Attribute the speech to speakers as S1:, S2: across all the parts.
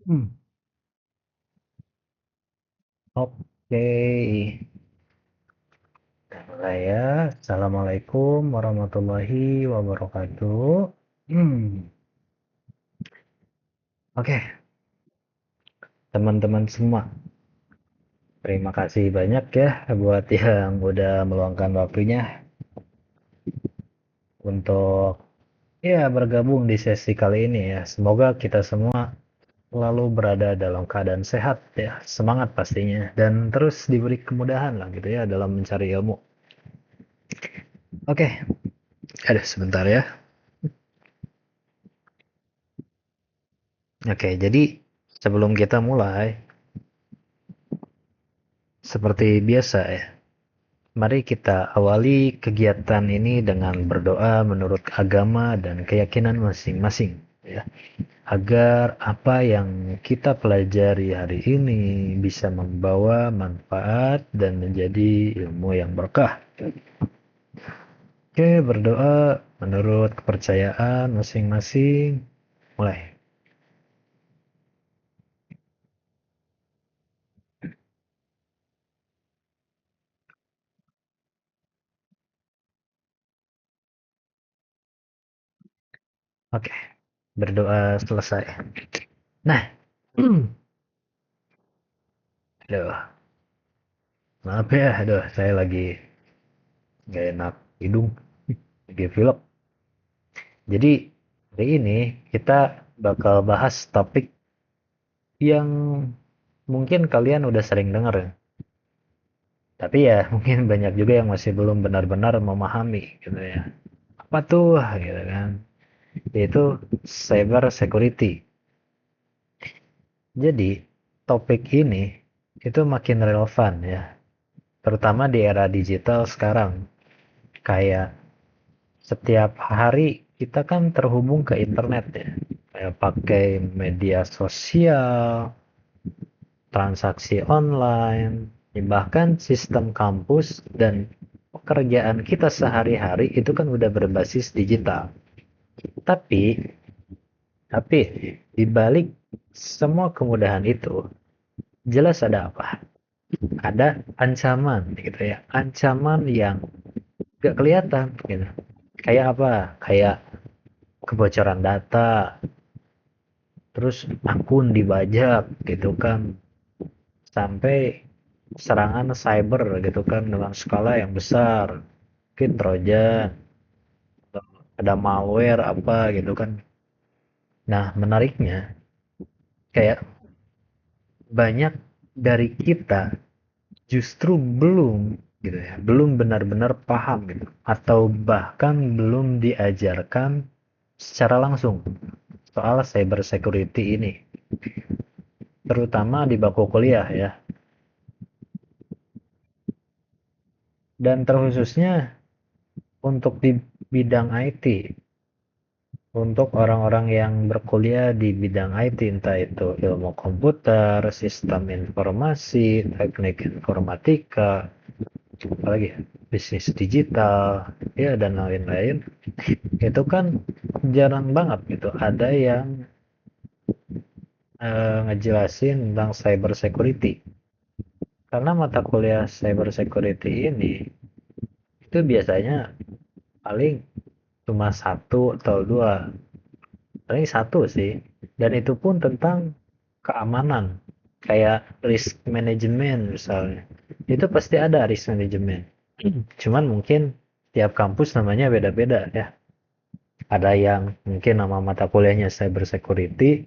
S1: Hmm, Oke, mulai ya. Assalamualaikum warahmatullahi wabarakatuh. Hmm, oke, teman-teman semua. Terima kasih banyak ya buat yang udah meluangkan waktunya untuk ya bergabung di sesi kali ini ya. Semoga kita semua selalu berada dalam keadaan sehat ya, semangat pastinya, dan terus diberi kemudahan lah gitu ya dalam mencari ilmu. Oke, ada sebentar ya. Oke, jadi sebelum kita mulai, seperti biasa ya, mari kita awali kegiatan ini dengan berdoa menurut agama dan keyakinan masing-masing, ya, agar apa yang kita pelajari hari ini bisa membawa manfaat dan menjadi ilmu yang berkah. Oke, berdoa menurut kepercayaan masing-masing. Mulai. Oke, berdoa selesai. Nah, aduh, maaf ya, aduh, saya lagi nggak enak hidung, lagi pilek. Jadi hari ini kita bakal bahas topik yang mungkin kalian udah sering dengar ya. Tapi ya mungkin banyak juga yang masih belum benar-benar memahami gitu ya. Apa tuh gitu kan? Yaitu cyber security. Jadi topik ini itu makin relevan ya, terutama di era digital sekarang. Kayak setiap hari kita kan terhubung ke internet ya. Kayak pakai media sosial, transaksi online, bahkan sistem kampus dan pekerjaan kita sehari-hari itu kan udah berbasis digital. Tapi, tapi di balik semua kemudahan itu, jelas ada apa? Ada ancaman gitu ya. Ancaman yang gak kelihatan gitu. Kayak apa? Kayak kebocoran data, terus akun dibajak gitu kan, sampai serangan cyber gitu kan dengan skala yang besar, mungkin trojan, ada malware apa gitu kan. Nah, menariknya kayak banyak dari kita justru belum gitu ya, belum benar-benar paham gitu, atau bahkan belum diajarkan secara langsung soal cyber security ini, terutama di bangku kuliah ya, dan terkhususnya untuk di bidang IT, untuk orang-orang yang berkuliah di bidang IT, entah itu ilmu komputer, sistem informasi, teknik informatika, apalagi ya, bisnis digital, ya dan lain-lain. Itu kan jarang banget gitu ada yang ngejelasin tentang cyber security. Karena mata kuliah cyber security ini itu biasanya paling cuma satu atau dua, paling satu sih, dan itu pun tentang keamanan, kayak risk management misalnya. Itu pasti ada risk management, cuman mungkin tiap kampus namanya beda-beda ya. Ada yang mungkin nama mata kuliahnya cyber security,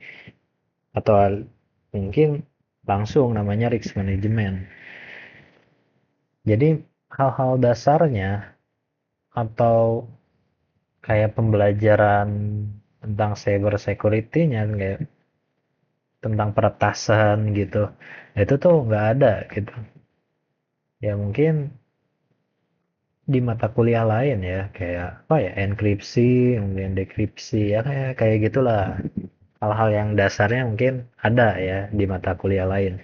S1: atau mungkin langsung namanya risk management. Jadi hal-hal dasarnya atau kayak pembelajaran tentang cyber security-nya, kayak tentang peretasan gitu, itu tuh nggak ada gitu ya. Mungkin di mata kuliah lain ya, kayak apa ya, enkripsi, kemudian dekripsi ya, kayak kayak gitulah. Hal-hal yang dasarnya mungkin ada ya di mata kuliah lain,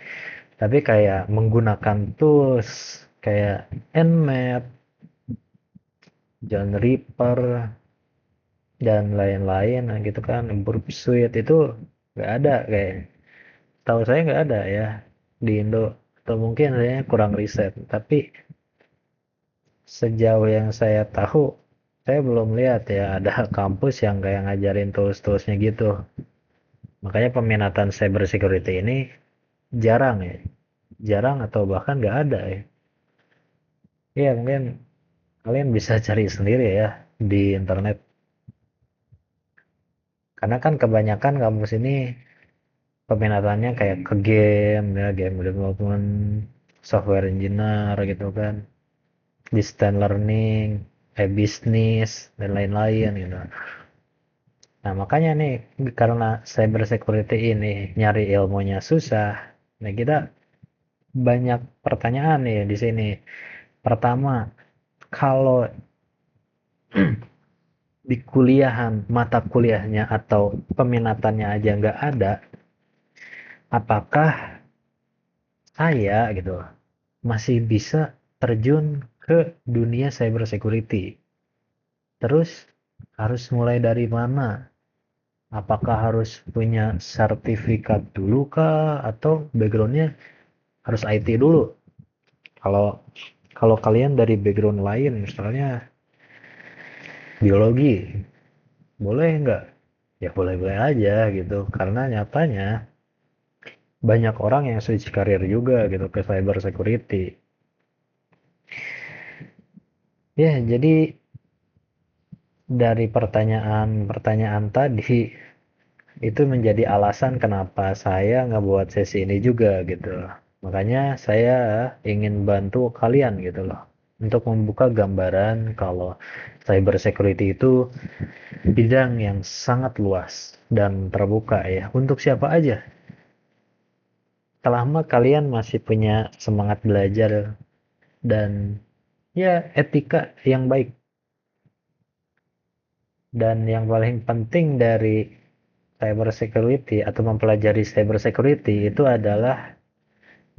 S1: tapi kayak menggunakan tools kayak Nmap, John Reaper, dan lain-lain gitu kan, Burp Suite, itu nggak ada kayak. tahu saya nggak ada ya di Indo, atau mungkin saya kurang riset, tapi sejauh yang saya tahu saya belum lihat ya ada kampus yang kayak ngajarin tools-toolsnya gitu. Makanya peminatan cyber security ini jarang ya, jarang atau bahkan nggak ada ya. Ya mungkin kalian bisa cari sendiri ya di internet, karena kan kebanyakan kampus ini peminatannya kayak ke game ya, game development, software engineer gitu kan, distance learning, bisnis dan lain-lain gitu. Nah makanya nih, karena cyber security ini nyari ilmunya susah, nah kita banyak pertanyaan nih di sini. Pertama, kalau di kuliahan mata kuliahnya atau peminatannya aja nggak ada, apakah saya gitu masih bisa terjun ke dunia cyber security? Terus harus mulai dari mana? Apakah harus punya sertifikat dulu kah, atau backgroundnya harus IT dulu? Kalau kalau kalian dari background lain, misalnya biologi, boleh nggak? Ya boleh-boleh aja gitu. Karena nyatanya banyak orang yang switch karir juga gitu ke cyber security. Ya, jadi dari pertanyaan-pertanyaan tadi itu menjadi alasan kenapa saya ngebuat sesi ini juga gitu. Makanya saya ingin bantu kalian gitu loh untuk membuka gambaran kalau cyber security itu bidang yang sangat luas dan terbuka ya untuk siapa aja. Selama kalian masih punya semangat belajar dan ya etika yang baik, dan yang paling penting dari cyber security atau mempelajari cyber security itu adalah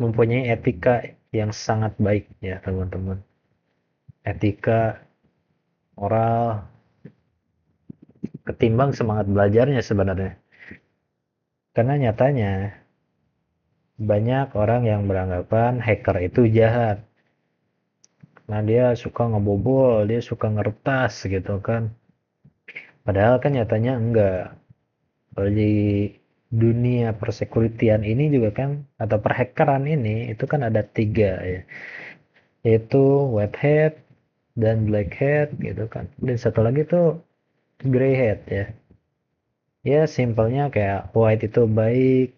S1: mempunyai etika yang sangat baik ya teman-teman. Etika, moral, ketimbang semangat belajarnya sebenarnya. Karena nyatanya banyak orang yang beranggapan hacker itu jahat. Nah dia suka ngebobol, dia suka ngeretas gitu kan. Padahal kan nyatanya enggak. Kalau di dunia persekuritian ini juga kan, atau perhackeran ini, itu kan ada tiga ya. Yaitu white hat dan black hat gitu kan. Dan satu lagi tuh grey hat ya. Ya simpelnya kayak white itu baik,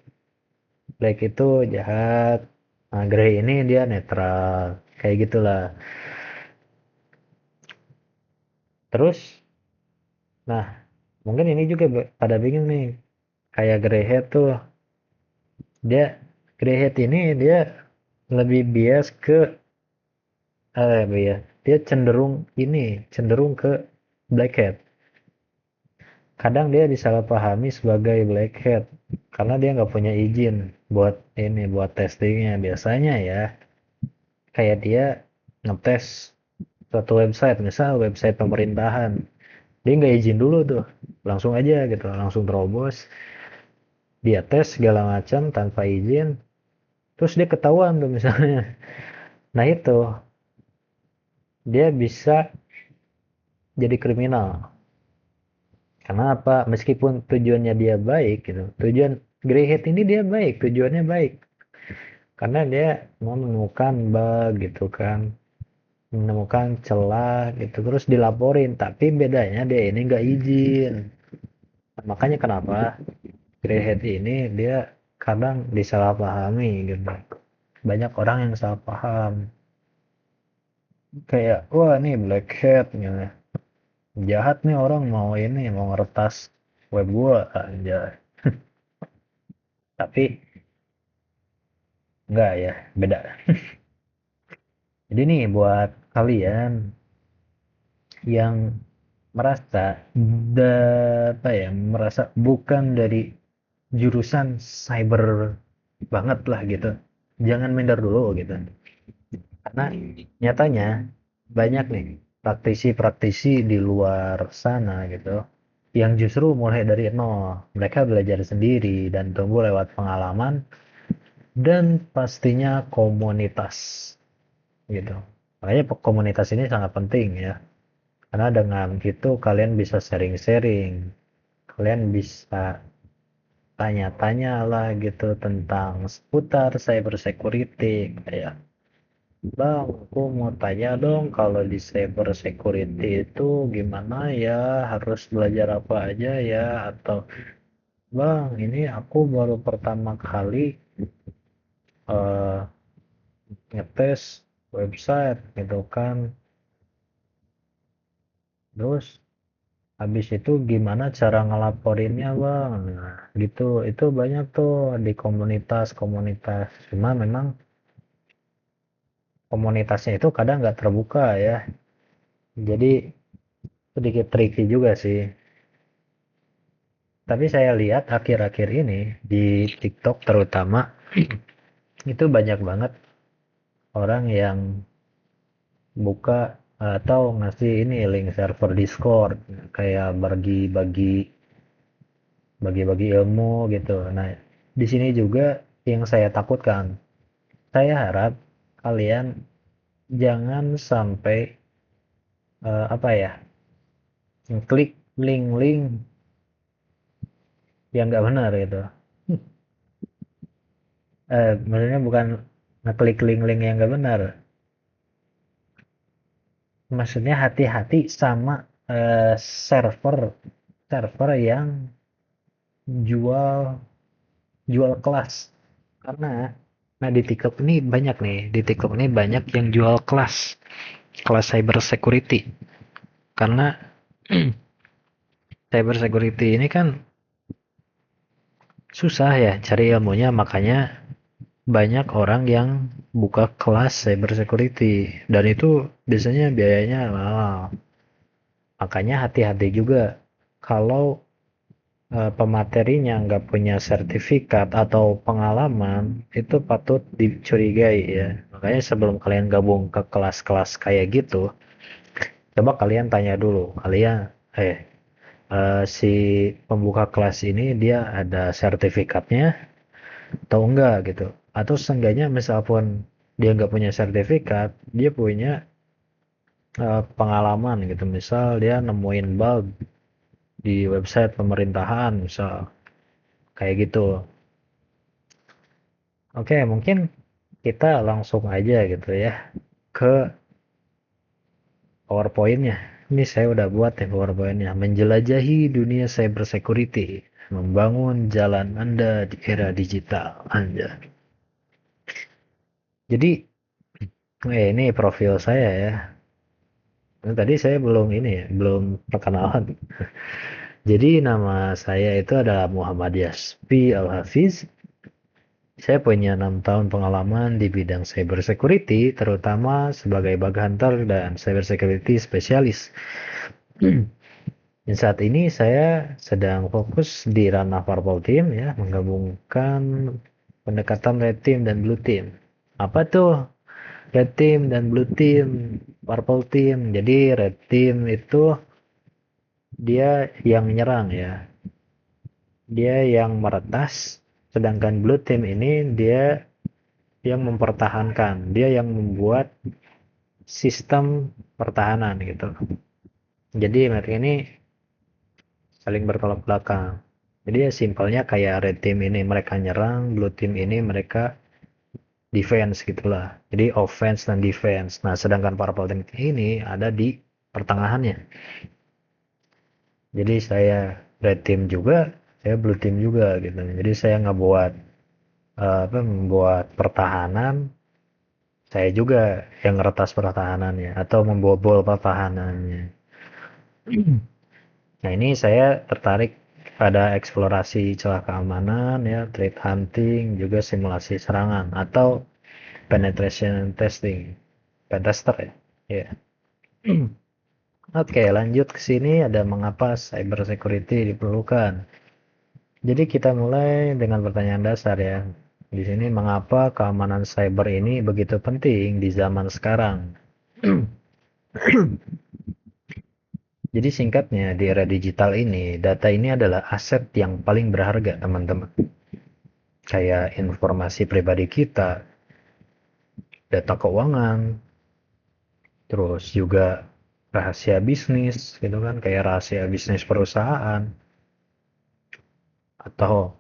S1: black itu jahat, nah grey ini dia netral. Kayak gitulah. Terus, nah mungkin ini juga pada bingung nih. Kayak grey hat tuh, dia grey hat ini dia lebih bias ke ya, dia cenderung ke black hat. Kadang dia disalahpahami sebagai black hat karena dia nggak punya izin buat testingnya. Biasanya ya kayak dia ngetes suatu website, misal website pemerintahan, dia nggak izin dulu tuh, langsung aja gitu, langsung terobos, dia tes segala macam tanpa izin, terus dia ketahuan tuh misalnya. Nah itu dia bisa jadi kriminal. Karena apa? Meskipun tujuannya dia baik gitu. Tujuan grey hat ini dia baik, tujuannya baik. Karena dia mau menemukan bug gitu kan. Menemukan celah gitu. Terus dilaporin. Tapi bedanya dia ini nggak izin. Nah, makanya kenapa grey hat ini dia kadang disalahpahami gitu. Banyak orang yang salah paham. Kayak, wah nih black hat gitu. Jahat nih orang mau ini, mau ngeretas web gua aja. Tapi enggak ya, beda. Jadi nih buat kalian yang merasa merasa bukan dari jurusan cyber banget lah gitu. Jangan minder dulu gitu. Karena nyatanya banyak nih praktisi-praktisi di luar sana gitu yang justru mulai dari nol. Mereka belajar sendiri dan tumbuh lewat pengalaman dan pastinya komunitas gitu. Makanya komunitas ini sangat penting ya. Karena dengan itu kalian bisa sharing-sharing, kalian bisa tanya-tanya lah gitu tentang seputar cyber security kayak Bang, aku mau tanya dong kalau di cyber security itu gimana ya, harus belajar apa aja ya, atau Bang, ini aku baru pertama kali eh, ngetes website gitu kan, terus habis itu gimana cara ngelaporinnya Bang, nah gitu, itu banyak tuh di komunitas-komunitas, cuma memang komunitasnya itu kadang nggak terbuka ya, jadi sedikit tricky juga sih. Tapi saya lihat akhir-akhir ini di TikTok terutama itu banyak banget orang yang buka atau ngasih ini link server Discord kayak bagi-bagi ilmu gitu. Nah, di sini juga yang saya takutkan. Saya harap kalian jangan sampai apa ya, klik link-link yang nggak benar gitu. Maksudnya bukan ngeklik link-link yang nggak benar. Maksudnya hati-hati sama server server yang jual jual kelas. Karena nah di TikTok ini banyak nih, di TikTok ini banyak yang jual kelas, kelas cyber security. Karena cyber security ini kan susah ya cari ilmunya, makanya banyak orang yang buka kelas cyber security dan itu biasanya biayanya mahal. Makanya hati-hati juga kalau pematerinya nggak punya sertifikat atau pengalaman, itu patut dicurigai ya. Makanya sebelum kalian gabung ke kelas-kelas kayak gitu, coba kalian tanya dulu, kalian si pembuka kelas ini dia ada sertifikatnya atau enggak gitu. Atau seenggaknya misalpun dia nggak punya sertifikat, dia punya pengalaman gitu. Misal dia nemuin bug di website pemerintahan, misal kayak gitu. Oke, mungkin kita langsung aja gitu ya ke PowerPoint-nya. Ini saya udah buat ya PowerPoint-nya. Menjelajahi dunia cyber security. Membangun jalan Anda di era digital Anda. Jadi, ini profil saya ya. Nah, tadi saya belum ini ya, belum perkenalan. Jadi nama saya itu adalah Muhammad Yaspi Al-Hafiz. Saya punya 6 tahun pengalaman di bidang cyber security, terutama sebagai bug hunter dan cyber security spesialis. Dan saat ini saya sedang fokus di ranah Purple Team ya, menggabungkan pendekatan Red Team dan Blue Team. Apa tuh Red Team dan Blue Team, Purple Team? Jadi Red Team itu dia yang nyerang ya, dia yang meretas, sedangkan Blue Team ini dia yang mempertahankan, dia yang membuat sistem pertahanan gitu. Jadi mereka ini saling bertolak belakang. Jadi ya simpelnya kayak red team ini mereka nyerang, blue team ini mereka defense gitulah. Jadi offense dan defense. Nah, sedangkan purple team ini ada di pertengahannya. Jadi saya red team juga, saya blue team juga gitu. Jadi saya ngebuat membuat pertahanan, saya juga yang ngeretas pertahanannya atau membobol pertahanannya. Nah, ini saya tertarik pada eksplorasi celah keamanan, ya, threat hunting, juga simulasi serangan atau penetration testing. Pentester ya. Ya. Oke, lanjut ke sini ada mengapa cyber security diperlukan. Jadi kita mulai dengan pertanyaan dasar ya. Di sini mengapa keamanan cyber ini begitu penting di zaman sekarang? Jadi singkatnya, di era digital ini, data ini adalah aset yang paling berharga, teman-teman. Kayak informasi pribadi kita, data keuangan, terus juga rahasia bisnis, gitu kan, kayak rahasia bisnis perusahaan, atau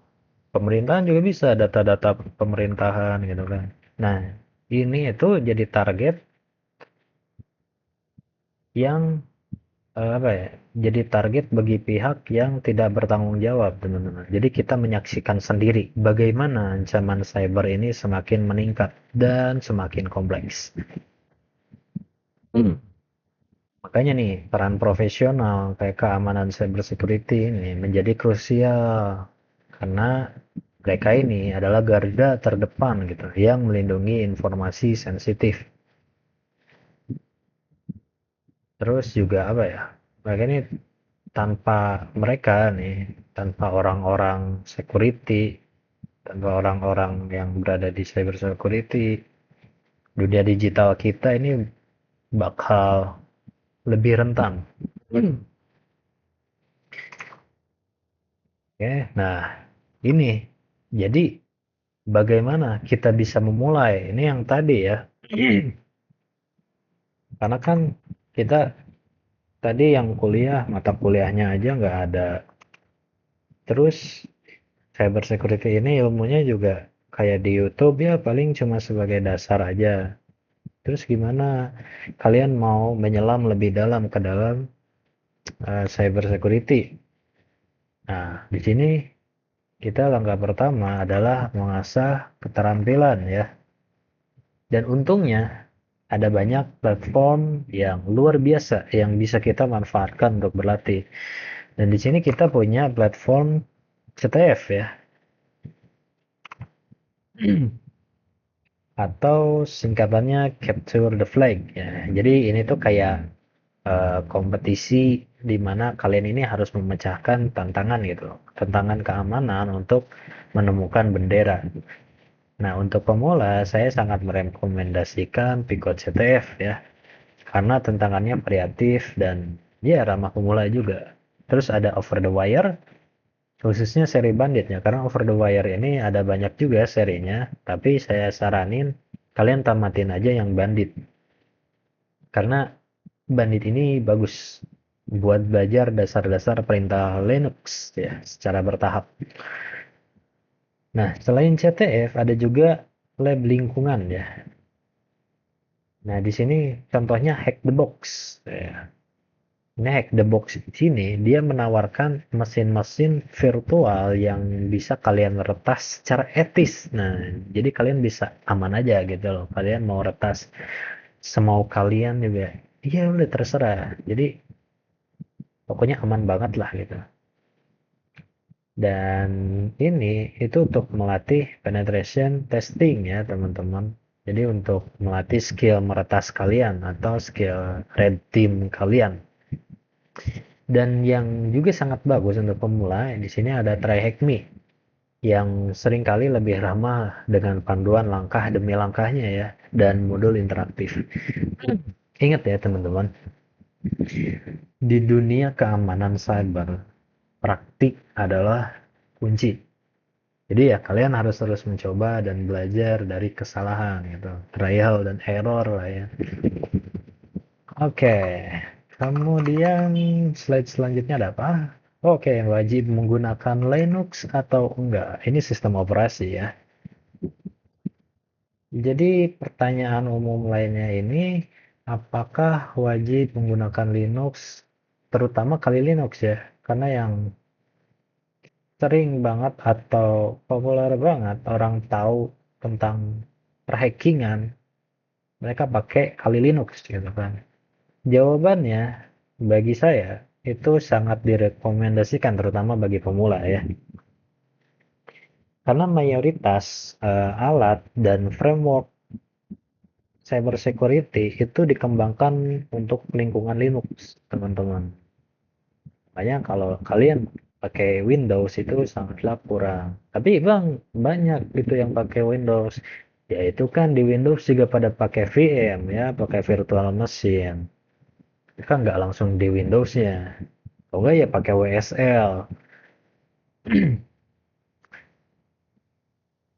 S1: pemerintahan juga bisa, data-data pemerintahan, gitu kan. Nah, ini itu jadi target yang apa ya? Jadi target bagi pihak yang tidak bertanggung jawab, teman-teman. Jadi kita menyaksikan sendiri bagaimana ancaman cyber ini semakin meningkat dan semakin kompleks. Hmm. Makanya nih, peran profesional kayak keamanan cyber security ini menjadi krusial karena mereka ini adalah garda terdepan gitu yang melindungi informasi sensitif. Terus juga apa ya? Mereka ini tanpa mereka nih, tanpa orang-orang security, tanpa orang-orang yang berada di cyber security, dunia digital kita ini bakal lebih rentan. Oke, nah ini jadi bagaimana kita bisa memulai? Ini yang tadi ya, karena kan kita tadi yang kuliah mata kuliahnya aja nggak ada. Terus cyber security ini ilmunya juga kayak di YouTube ya paling cuma sebagai dasar aja. Terus gimana kalian mau menyelam lebih dalam ke dalam cyber security? Nah, di sini kita langkah pertama adalah mengasah keterampilan ya. Dan untungnya ada banyak platform yang luar biasa yang bisa kita manfaatkan untuk berlatih. Dan di sini kita punya platform CTF ya, atau singkatannya Capture the Flag ya. Jadi ini tuh kayak kompetisi di mana kalian ini harus memecahkan tantangan gitu, tantangan keamanan untuk menemukan bendera. Nah, untuk pemula saya sangat merekomendasikan Picot CTF ya, karena tantangannya kreatif dan ya ramah pemula juga. Terus ada Over the Wire, khususnya seri banditnya, karena Over the Wire ini ada banyak juga serinya, tapi saya saranin kalian tamatin aja yang bandit. Karena bandit ini bagus buat belajar dasar-dasar perintah Linux ya secara bertahap. Nah, selain CTF ada juga lab lingkungan ya. Nah, di sini contohnya Hack the Box ya. Ini Hack the Box di sini dia menawarkan mesin-mesin virtual yang bisa kalian retas secara etis. Nah, jadi kalian bisa aman aja gitu loh. Kalian mau retas semau kalian juga. Iya udah terserah. Jadi pokoknya aman banget lah gitu. Dan ini itu untuk melatih penetration testing ya teman-teman. Jadi untuk melatih skill meretas kalian atau skill red team kalian. Dan yang juga sangat bagus untuk pemula di sini ada Try Hack Me yang seringkali lebih ramah dengan panduan langkah demi langkahnya ya dan modul interaktif. Ingat ya teman-teman, di dunia keamanan cyber, praktik adalah kunci. Jadi ya kalian harus terus mencoba dan belajar dari kesalahan gitu. Trial dan error lah ya. Oke. Kemudian slide selanjutnya ada apa? Oke, wajib menggunakan Linux atau enggak? Ini sistem operasi ya. Jadi pertanyaan umum lainnya ini, apakah wajib menggunakan Linux? Terutama kali Linux ya. Karena yang sering banget atau populer banget orang tahu tentang perhackingan, mereka pakai kali Linux gitu kan. Jawabannya bagi saya itu sangat direkomendasikan terutama bagi pemula ya. Karena mayoritas alat dan framework cyber security itu dikembangkan untuk lingkungan Linux, teman-teman. Makanya kalau kalian pakai Windows itu sangatlah kurang. Tapi bang, banyak gitu yang pakai Windows. Yaitu kan di Windows juga pada pakai VM ya, pakai virtual machine. kan nggak langsung di Windows-nya. Kalau nggak ya pakai WSL.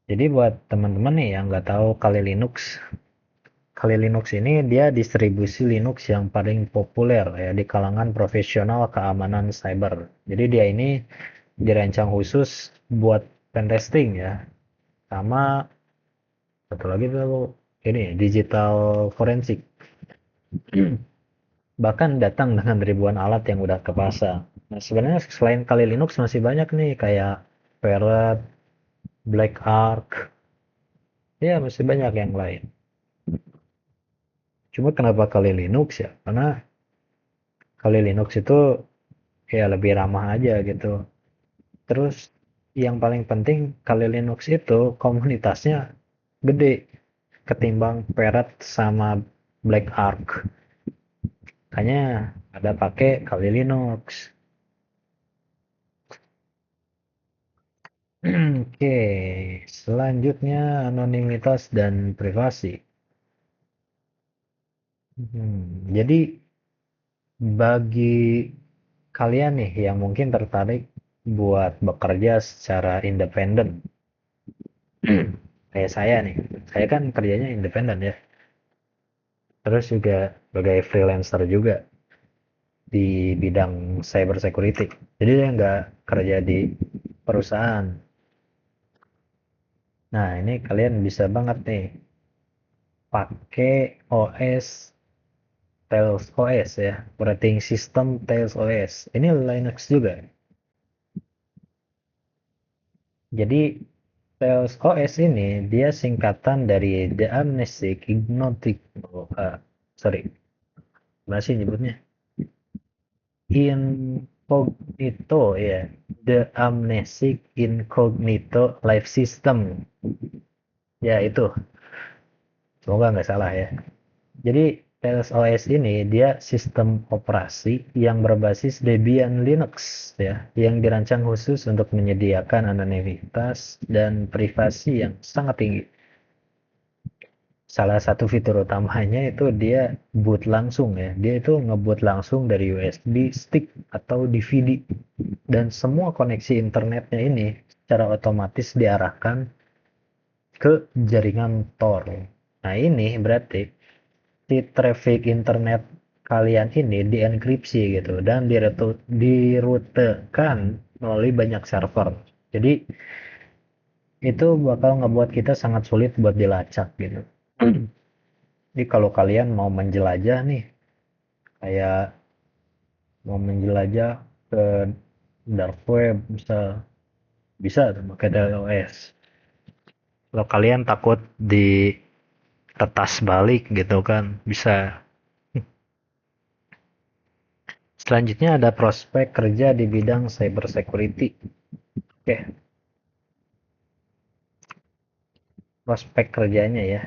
S1: Jadi buat teman-teman nih yang nggak tahu Kali Linux ini dia distribusi Linux yang paling populer ya di kalangan profesional keamanan cyber. Jadi dia ini dirancang khusus buat pentesting ya. Sama satu lagi tuh ini digital forensik. Bahkan datang dengan ribuan alat yang udah kepasang. Nah, sebenarnya selain Kali Linux masih banyak nih kayak Parrot, Black Arc, ya masih banyak yang lain. Cuma kenapa Kali Linux ya? Karena Kali Linux itu ya lebih ramah aja gitu. Terus yang paling penting Kali Linux itu komunitasnya gede ketimbang Parrot sama Black Arc. Makanya ada pakai Kali Linux. Oke, selanjutnya anonimitas dan privasi. Jadi bagi kalian nih yang mungkin tertarik buat bekerja secara independen, kayak saya nih, saya kan kerjanya independen ya, terus juga sebagai freelancer juga di bidang cyber security. Jadi dia nggak kerja di perusahaan. Nah ini kalian bisa banget nih pakai OS Tails OS ya, operating system Tails OS. Ini Linux juga. Jadi Tails OS ini dia singkatan dari The Amnestic Ignotic, sorry, masih nyebutnya Incognito ya, The Amnestic Incognito Live System. Ya itu, semoga nggak salah ya. Jadi Tails OS ini dia sistem operasi yang berbasis Debian Linux ya, yang dirancang khusus untuk menyediakan anonimitas dan privasi yang sangat tinggi. Salah satu fitur utamanya itu dia boot langsung ya. Dia itu ngebut langsung dari USB stick atau DVD dan semua koneksi internetnya ini secara otomatis diarahkan ke jaringan Tor. Nah, ini berarti si traffic internet kalian ini dienkripsi gitu dan dirutekan melalui banyak server. Jadi itu bakal ngebuat kita sangat sulit buat dilacak gitu. Jadi kalau kalian mau menjelajah nih, kayak mau menjelajah ke dark web, bisa bisa tuh pakai DLOS. Kalau kalian takut di retas balik gitu kan, bisa. Selanjutnya ada prospek kerja di bidang cyber security. Oke, prospek kerjanya ya.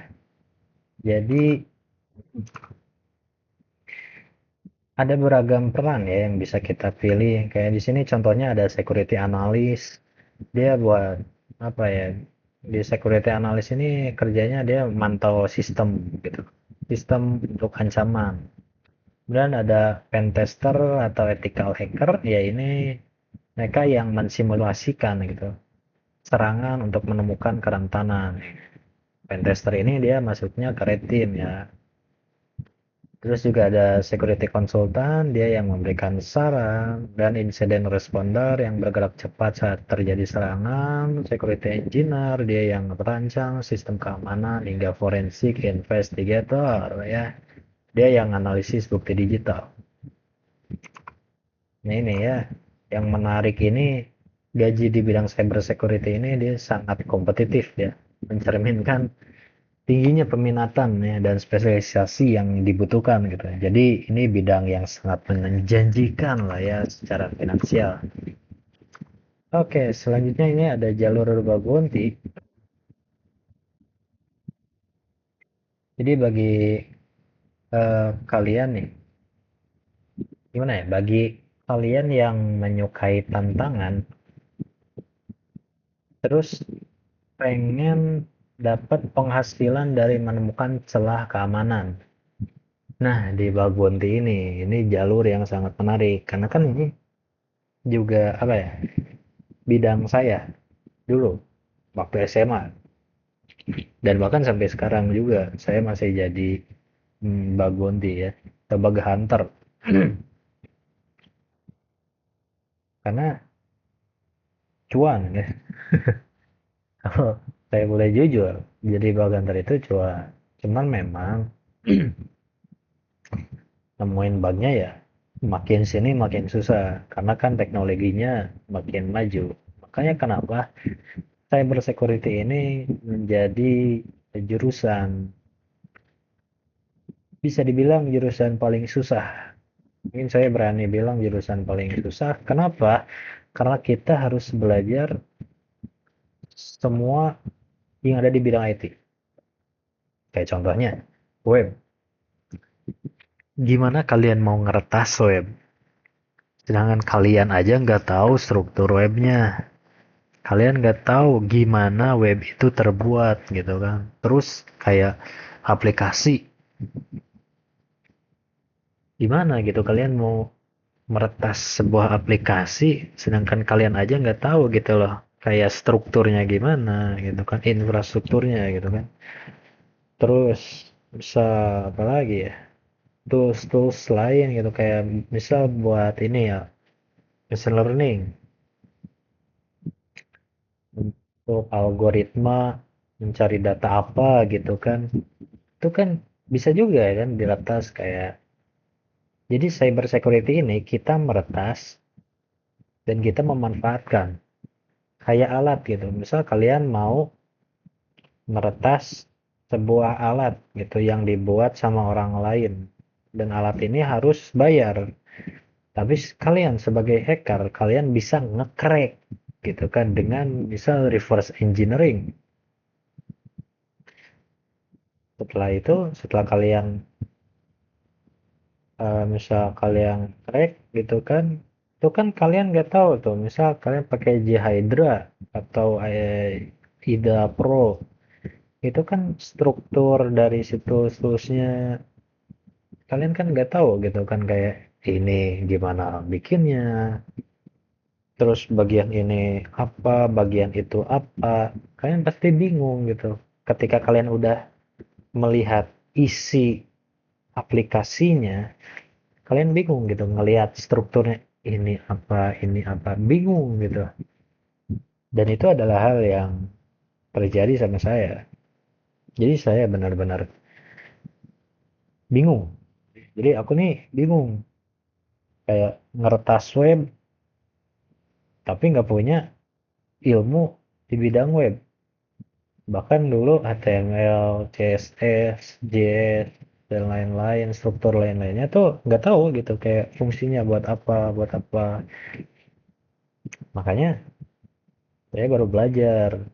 S1: Jadi ada beragam peran ya yang bisa kita pilih. Kayak di sini contohnya ada security analyst. Dia buat apa ya? Di security analyst ini kerjanya dia mantau sistem gitu. Sistem untuk ancaman. Kemudian ada pen tester atau ethical hacker, ya ini mereka yang mensimulasikan gitu serangan untuk menemukan kerentanan. Pen tester ini dia masuknya ke red team ya. Terus juga ada security consultant, dia yang memberikan saran, dan incident responder yang bergerak cepat saat terjadi serangan, security engineer, dia yang merancang sistem keamanan, hingga forensic investigator ya. Dia yang analisis bukti digital. Nah ini ya, yang menarik ini gaji di bidang cyber security ini dia sangat kompetitif ya, mencerminkan tingginya peminatan ya dan spesialisasi yang dibutuhkan gitu. Jadi ini bidang yang sangat menjanjikan lah ya secara finansial. Oke, selanjutnya ini ada jalur Bagonti. Jadi bagi kalian nih, gimana ya? Bagi kalian yang menyukai tantangan, terus pengen dapat penghasilan dari menemukan celah keamanan. Nah, di Bagonti ini jalur yang sangat menarik karena kan ini juga apa ya, bidang saya dulu waktu SMA, dan bahkan sampai sekarang juga saya masih jadi Bagonti ya, atau bug hunter. Karena cuan ya. Kalau saya boleh jujur, jadi bug hunter itu cuan. Cuman memang nemuin bugnya ya makin sini makin susah karena kan teknologinya makin maju. Makanya kenapa cyber security ini menjadi jurusan, bisa dibilang jurusan paling susah. Mungkin saya berani bilang jurusan paling susah. Kenapa? Karena kita harus belajar semua yang ada di bidang IT. Kayak contohnya web. Gimana kalian mau ngeretas web? Sedangkan kalian aja nggak tahu struktur webnya. Kalian nggak tahu gimana web itu terbuat gitu kan. Terus kayak aplikasi, gimana gitu kalian mau meretas sebuah aplikasi sedangkan kalian aja nggak tahu gitu loh. Kayak strukturnya gimana gitu kan, infrastrukturnya gitu kan. Terus bisa apa lagi ya? Tools-tools lain gitu kayak misal buat ini ya, machine learning untuk algoritma mencari data apa gitu kan. Itu kan bisa juga ya kan diretas kayak. Jadi cyber security ini kita meretas dan kita memanfaatkan kayak alat gitu. Misal kalian mau meretas sebuah alat gitu yang dibuat sama orang lain dan alat ini harus bayar. Tapi kalian sebagai hacker, kalian bisa nge-crack gitu kan dengan misal reverse engineering. Setelah itu, setelah kalian misal kalian crack gitu kan, itu kan kalian nggak tahu tuh. Misal kalian pakai J Hydra atau IDA Pro, itu kan struktur dari situs-situsnya kalian kan nggak tahu gitu kan, kayak ini gimana bikinnya, terus bagian ini apa, bagian itu apa, kalian pasti bingung gitu ketika kalian udah melihat isi aplikasinya. Kalian bingung gitu ngelihat strukturnya, ini apa, bingung gitu. Dan itu adalah hal yang terjadi sama saya. Jadi saya benar-benar bingung. Jadi aku nih bingung kayak ngeretas web tapi nggak punya ilmu di bidang web. Bahkan dulu HTML, CSS, JS, dan lain-lain, struktur lain-lainnya tuh nggak tahu gitu kayak fungsinya buat apa, buat apa. Makanya saya baru belajar.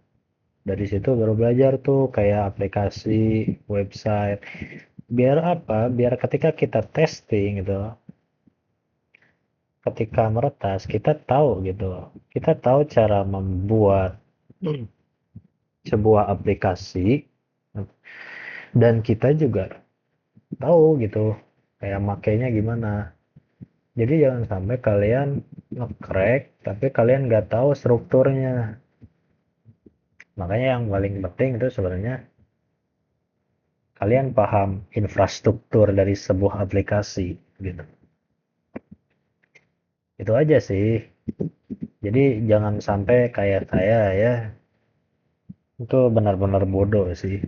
S1: Dari situ baru belajar tuh kayak aplikasi, website. Biar apa? Biar ketika kita testing gitu, ketika meretas, kita tahu gitu. Kita tahu cara membuat sebuah aplikasi dan kita juga tahu gitu kayak makainya gimana. Jadi jangan sampai kalian nge-crack tapi kalian nggak tahu strukturnya. Makanya yang paling penting itu sebenarnya kalian paham infrastruktur dari sebuah aplikasi gitu. Itu aja sih. Jadi jangan sampai kayak saya ya, itu benar-benar bodoh sih.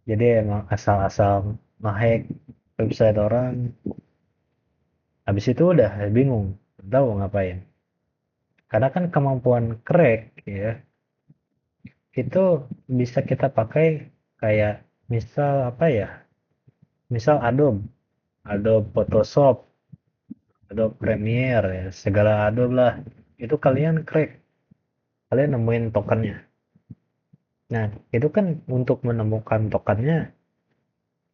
S1: Jadi emang asal-asal ngehack website orang, habis itu udah bingung, tahu ngapain. Karena kan kemampuan crack ya, itu bisa kita pakai kayak misal apa ya, misal Adobe, Adobe Photoshop, Adobe Premiere, ya, segala Adobe lah. Itu kalian crack, kalian nemuin tokennya. Nah, itu kan untuk menemukan tokennya,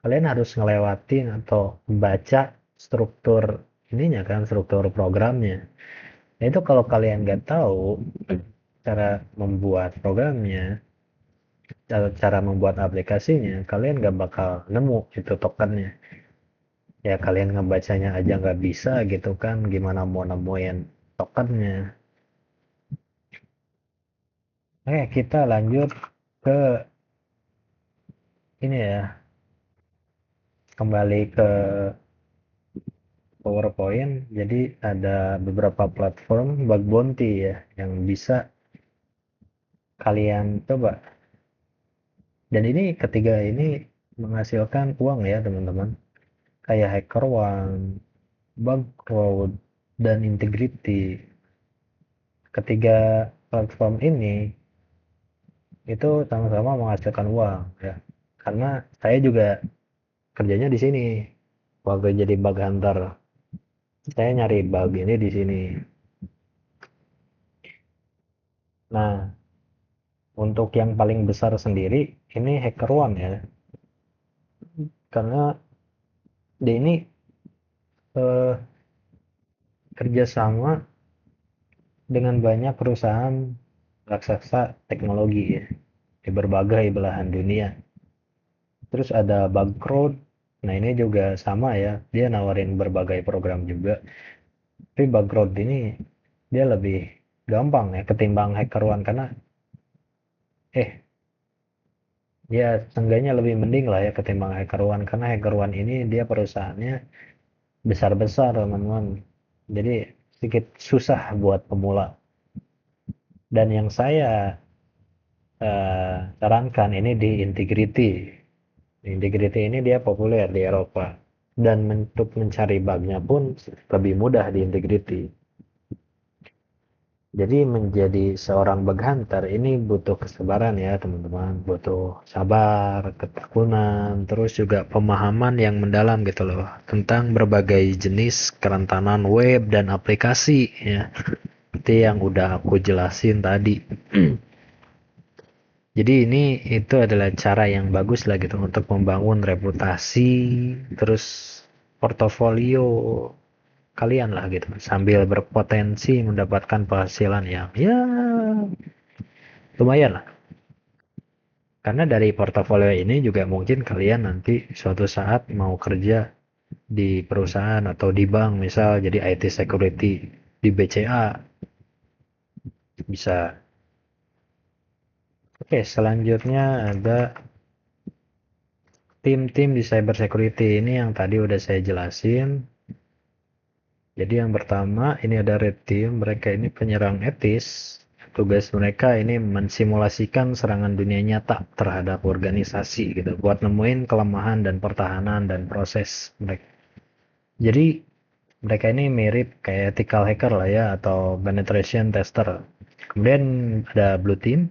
S1: kalian harus ngelewatin atau baca struktur ininya kan, struktur programnya. Nah, itu kalau kalian nggak tahu cara membuat programnya, cara membuat aplikasinya, kalian nggak bakal nemu itu tokennya. Ya kalian ngebacanya aja nggak bisa gitu kan, gimana mau nemuin tokennya. Oke, kita lanjut ke ini ya, kembali ke PowerPoint. Jadi ada beberapa platform bug bounty ya yang bisa kalian coba. Dan ini ketiga ini menghasilkan uang ya teman-teman. Kayak HackerOne, Bugcrowd, dan Integrity. Ketiga platform ini itu sama-sama menghasilkan uang ya. Karena saya juga kerjanya di sini. Waktu jadi bug hunter, saya nyari bug ini di sini. Nah, untuk yang paling besar sendiri ini HackerOne ya. Karena dia ini eh, kerjasama dengan banyak perusahaan raksasa teknologi ya, di berbagai belahan dunia. Terus ada Bugcrowd. Nah, ini juga sama ya. Dia nawarin berbagai program juga. Tapi Bugcrowd ini dia lebih gampang ya ketimbang HackerOne karena eh ya seenggaknya lebih mending lah ya ketimbang HackerOne karena HackerOne ini dia perusahaannya besar-besar teman-teman. Jadi sedikit susah buat pemula. Dan yang saya sarankan ini di Integrity. Integrity ini dia populer di Eropa. Dan untuk mencari bugnya pun lebih mudah di Integrity. Jadi menjadi seorang bug hunter ini butuh kesabaran ya teman-teman. Butuh sabar, ketekunan, terus juga pemahaman yang mendalam gitu loh. Tentang berbagai jenis kerentanan web dan aplikasi ya. Seperti yang udah aku jelasin tadi. Jadi ini itu adalah cara yang bagus lah gitu untuk membangun reputasi, terus portofolio kalian lah gitu, sambil berpotensi mendapatkan penghasilan yang ya lumayan lah. Karena dari portofolio ini juga mungkin kalian nanti suatu saat mau kerja di perusahaan atau di bank misal jadi IT security di BCA bisa. Oke, selanjutnya ada tim-tim di cyber security ini yang tadi udah saya jelasin. Jadi yang pertama ini ada red team, mereka ini penyerang etis. Tugas mereka ini mensimulasikan serangan dunia nyata terhadap organisasi gitu, buat nemuin kelemahan dan pertahanan dan proses mereka. Jadi mereka ini mirip kayak ethical hacker lah ya atau penetration tester. Kemudian ada blue team,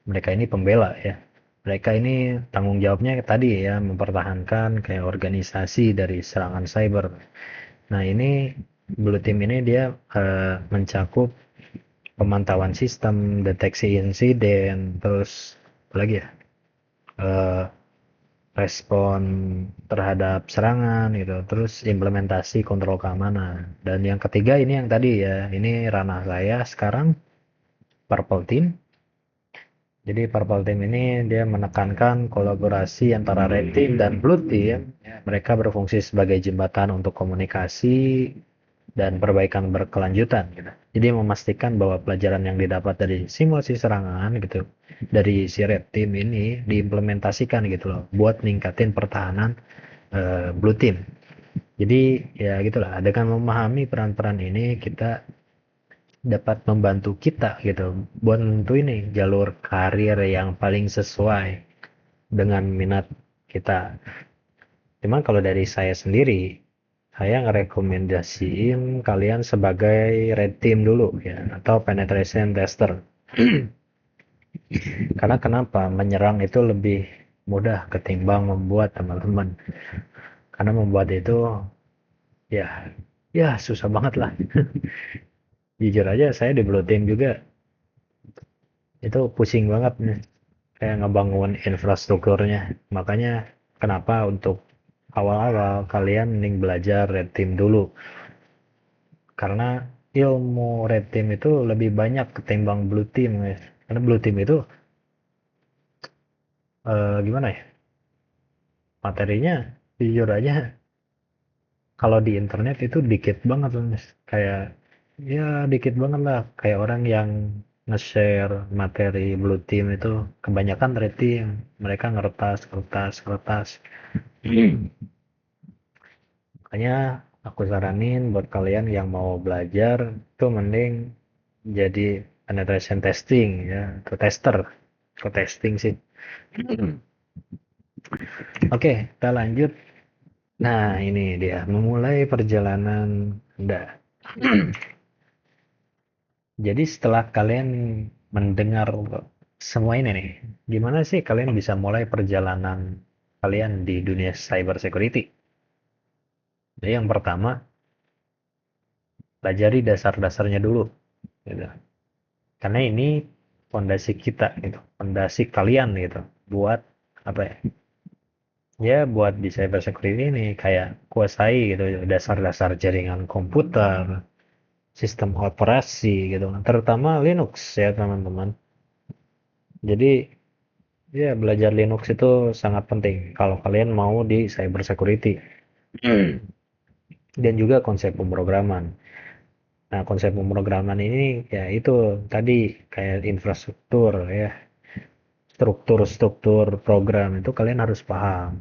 S1: mereka ini pembela ya. Mereka ini tanggung jawabnya tadi ya mempertahankan kayak organisasi dari serangan cyber. Nah, ini Blue Team ini dia mencakup pemantauan sistem, deteksi insiden, terus apa lagi ya? eh, Respon terhadap serangan gitu, terus implementasi kontrol keamanan. Dan yang ketiga ini yang tadi ya, ini ranah saya sekarang Purple Team. Jadi Purple Team ini dia menekankan kolaborasi antara Red Team dan Blue Team. Ya, mereka berfungsi sebagai jembatan untuk komunikasi dan perbaikan berkelanjutan gitu. Jadi memastikan bahwa pelajaran yang didapat dari simulasi serangan gitu dari si Red Team ini diimplementasikan gitu loh buat ningkatin pertahanan Blue Team. Jadi ya gitulah dengan memahami peran-peran ini kita dapat membantu kita gitu buat nentuin nih jalur karir yang paling sesuai dengan minat kita. Cuman kalau dari saya sendiri, saya ngerekomendasiin kalian sebagai red team dulu ya atau penetration tester. Karena kenapa? Menyerang itu lebih mudah ketimbang membuat teman-teman. Karena membuat itu ya ya susah banget lah. Jujur aja saya di Blue Team juga itu pusing banget nih kayak ngebangun infrastrukturnya. Makanya kenapa untuk awal-awal kalian mending belajar red team dulu. Karena ilmu red team itu lebih banyak ketimbang blue team guys. Karena blue team itu gimana ya, materinya jujur aja kalau di internet itu dikit banget loh Mas. Kayak ya dikit banget lah. Kayak orang yang nge-share materi Blue Team itu kebanyakan red team. Mereka ngeretas, kertas, kertas. Makanya aku saranin buat kalian yang mau belajar itu mending jadi penetration testing ya, atau tester. Atau testing sih. Oke, kita lanjut. Nah, ini dia memulai perjalanan Anda. Jadi setelah kalian mendengar semua ini nih, gimana sih kalian bisa mulai perjalanan kalian di dunia cyber security? Jadi yang pertama, pelajari dasar-dasarnya dulu, gitu. Karena ini fondasi kita, gitu, fondasi kalian gitu, buat apa ya? Ya buat di cyber security ini kayak kuasai gitu dasar-dasar jaringan komputer, sistem operasi gitu, terutama Linux ya teman-teman. Jadi ya, belajar Linux itu sangat penting kalau kalian mau di cyber security. Dan juga konsep pemrograman. Nah, konsep pemrograman ini ya itu tadi kayak infrastruktur ya, struktur-struktur program itu kalian harus paham.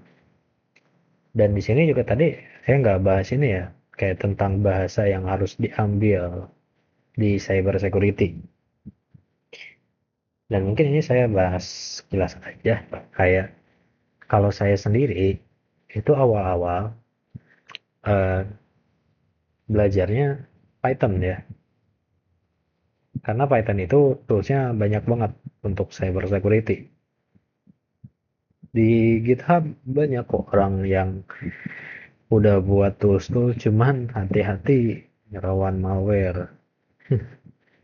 S1: Dan di sini juga tadi saya nggak bahas ini ya, kayak tentang bahasa yang harus diambil di cyber security. Dan mungkin ini saya bahas jelas aja, kayak kalau saya sendiri itu awal-awal eh, belajarnya Python ya. Karena Python itu toolsnya banyak banget untuk cyber security. Di GitHub banyak kok orang yang udah buat tools-tools, cuman hati-hati rawan malware.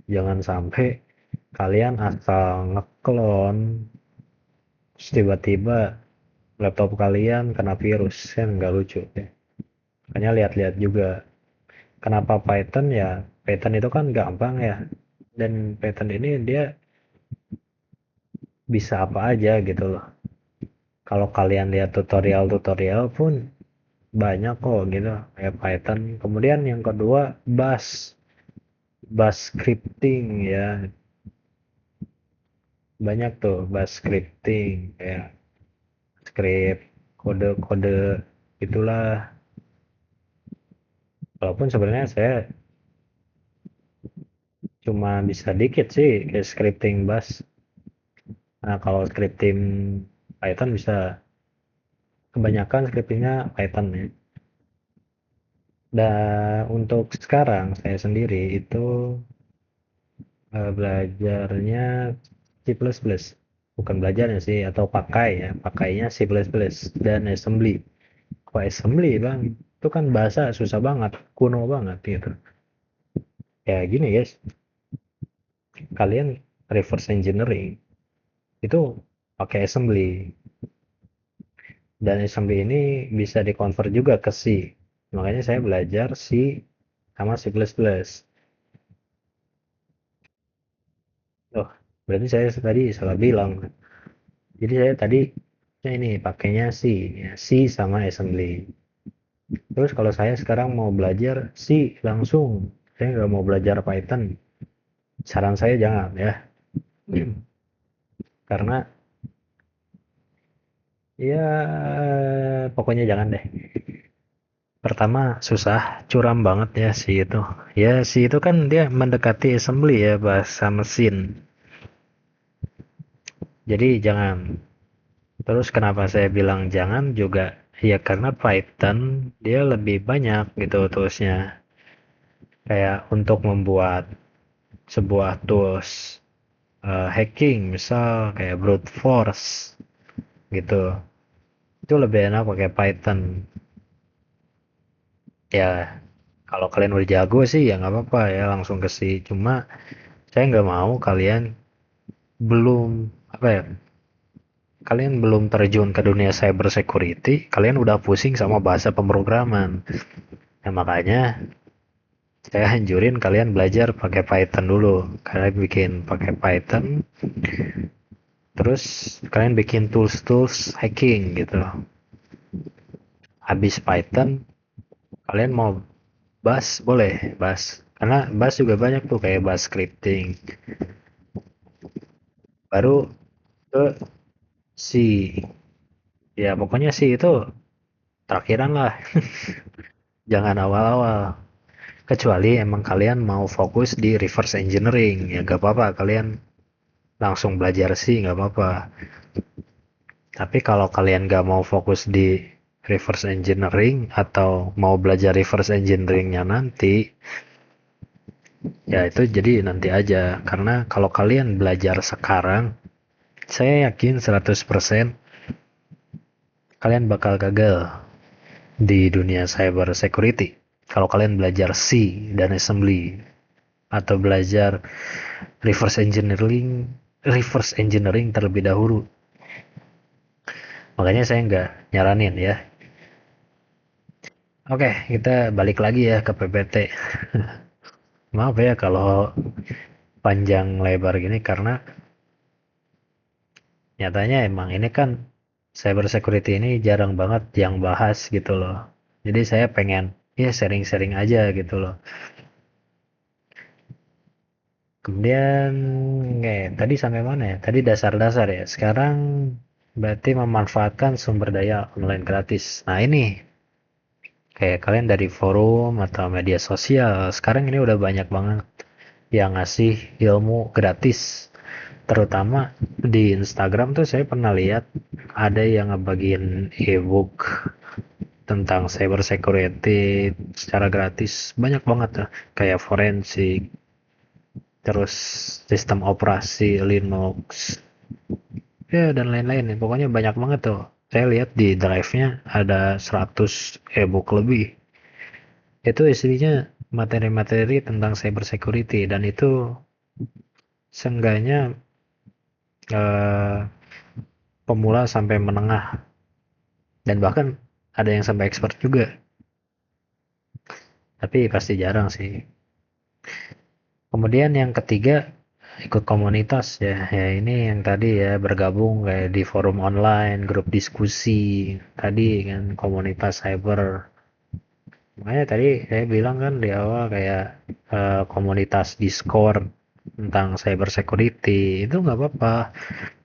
S1: Jangan sampai kalian asal ngeklon, terus tiba-tiba laptop kalian kena virus, kan nggak lucu ya. Makanya lihat-lihat juga. Kenapa Python ya? Python itu kan gampang ya. Dan Python ini dia bisa apa aja gitu loh. Kalau kalian lihat tutorial-tutorial pun banyak kok gitu kayak Python. Kemudian yang kedua Bash scripting ya. Banyak tuh Bash scripting kayak script kode-kode itulah. Walaupun sebenarnya saya cuma bisa dikit sih kayak scripting Bash. Nah, kalau scripting Python bisa kebanyakan scriptingnya Python ya. Dan untuk sekarang saya sendiri itu belajarnya C++, bukan belajarnya sih atau pakai ya, pakainya C++ dan assembly. Kok assembly bang, itu kan bahasa susah banget, kuno banget gitu. Ya gini guys, kalian reverse engineering itu pakai assembly, dan assembly ini bisa dikonvert juga ke C. Makanya saya belajar C sama C++. Oh, berarti saya tadi salah bilang. Jadi saya tadi ini pakainya C, ya, C sama assembly. Terus kalau saya sekarang mau belajar C langsung, saya nggak mau belajar Python. Saran saya jangan ya, karena ya pokoknya jangan deh. Pertama susah, curam banget ya C itu. Ya C itu kan dia mendekati assembly ya bahasa mesin. Jadi jangan. Terus kenapa saya bilang jangan juga? Ya karena Python dia lebih banyak gitu toolsnya. Kayak untuk membuat sebuah tools hacking misal kayak brute force gitu, itu lebih enak pakai Python ya. Kalau kalian udah jago sih ya nggak apa-apa ya langsung ke C, cuma saya nggak mau kalian belum apa ya, kalian belum terjun ke dunia cyber security kalian udah pusing sama bahasa pemrograman. Nah, makanya saya anjurin kalian belajar pakai Python dulu. Kalian bikin pakai Python, Terus kalian bikin tools-tools hacking gitu. Habis Python, kalian mau Bash boleh, Bash. Karena Bash juga banyak tuh kayak Bash scripting. Baru ke C. Ya pokoknya C itu terakhiran lah. Jangan awal-awal. Kecuali emang kalian mau fokus di reverse engineering. Ya gak apa-apa, kalian langsung belajar C gak apa-apa. Tapi kalau kalian gak mau fokus di reverse engineering atau mau belajar reverse engineeringnya nanti, ya itu jadi nanti aja. Karena kalau kalian belajar sekarang, saya yakin 100% kalian bakal gagal di dunia cyber security. Kalau kalian belajar C dan assembly atau belajar reverse engineering terlebih dahulu. Makanya saya nggak nyaranin ya. Oke, kita balik lagi ya ke PPT. Maaf ya kalau panjang lebar gini karena nyatanya emang ini kan cyber security ini jarang banget yang bahas gitu loh. Jadi saya pengen ya sharing-sharing aja gitu loh. Kemudian tadi sampai mana ya? Tadi dasar-dasar ya. Sekarang berarti memanfaatkan sumber daya online gratis. Nah ini kayak kalian dari forum atau media sosial. Sekarang ini udah banyak banget yang ngasih ilmu gratis. Terutama di Instagram tuh saya pernah lihat ada yang ngebagiin ebook tentang cyber security secara gratis. Banyak banget tuh. Kayak forensik, terus sistem operasi Linux, ya dan lain-lain. Pokoknya banyak banget tuh. Saya lihat di drive-nya ada 100 ebook lebih. Itu isinya materi-materi tentang cyber security dan itu seenggaknya eh, pemula sampai menengah dan bahkan ada yang sampai expert juga. Tapi pasti jarang sih. Kemudian yang ketiga ikut komunitas ya. Ya ini yang tadi ya bergabung kayak di forum online, grup diskusi. Tadi kan komunitas cyber. Makanya tadi saya bilang kan di awal kayak komunitas Discord tentang cyber security itu nggak apa-apa.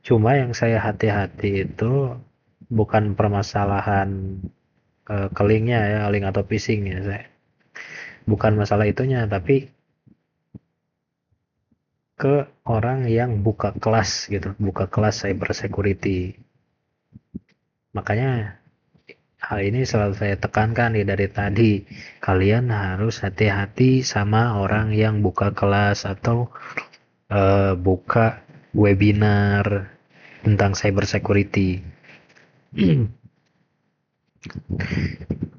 S1: Cuma yang saya hati-hati itu bukan permasalahan ke ya, link atau phishing ya. Saya. Bukan masalah itunya, tapi ke orang yang buka kelas gitu, buka kelas cyber security. Makanya hal ini selalu saya tekankan nih dari tadi. Kalian harus hati-hati sama orang yang buka kelas atau buka webinar tentang cyber security.